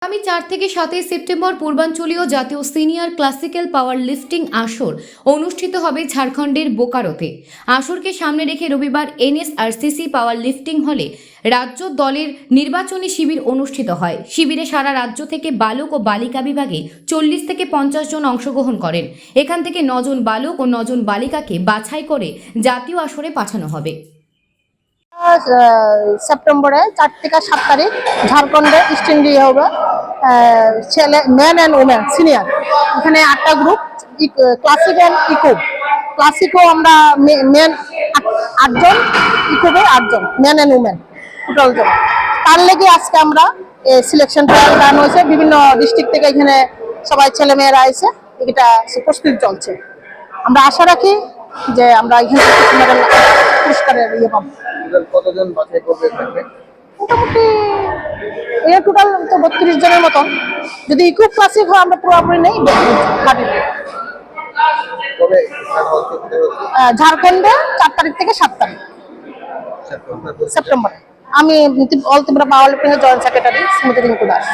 আগামী 4 থেকে 7 সেপ্টেম্বর পূর্বাঞ্চলীয় জাতীয় সিনিয়র ক্লাসিক্যাল পাওয়ার লিফটিং আসর অনুষ্ঠিত হবে ঝাড়খণ্ডের বোকারোতে। আসরকে সামনে রেখে রবিবার এনএসআরসিসি পাওয়ার লিফটিং হলে রাজ্য দলের নির্বাচনী শিবির অনুষ্ঠিত হয়। শিবিরে সারা রাজ্য থেকে বালক ও বালিকা বিভাগে 40 থেকে 50 জন অংশগ্রহণ করেন। এখান থেকে 9 জন বালক ও 9 জন বালিকাকে বাছাই করে জাতীয় আসরে পাঠানো হবে। সেপ্টেম্বরে 4 থেকে 7 তারিখ ঝাড়খণ্ডে ইস্ট ইন্ডিয়া হবে। ছেলে মেন অ্যান্ড উমেন সিনিয়র, এখানে 8টা গ্রুপ, ক্লাসিক অ্যান্ড ইকো। ক্লাসিকও আমরা মেন 8 জন, ইকোবে 8 জন, মেন অ্যান্ড উমেন টোটাল জন। তার লেগে আজকে আমরা সিলেকশন ট্রায়াল রান হয়েছে, বিভিন্ন ডিস্ট্রিক্ট থেকে এখানে সবাই ছেলেমেয়েরা এসে এটা প্রস্তুতি চলছে। আমরা আশা রাখি যে আমরা এখানে পুরস্কারের পাবো। কতজন বাছাই করবে থাকবে? মোটামুটি টোটাল তো 32 জনের মতন। যদি ইকো ক্লাসিক হয় আমরা পুরোপুরি নেই, কবে ঝাড়খণ্ডে 4 তারিখ থেকে 7 তারিখ সেপ্টেম্বর। আমি অল ত্রিপুরা পাওয়ার লিফটিং এর জয়েন্ট সেক্রেটারি স্মৃতি রিঙ্কু দাস।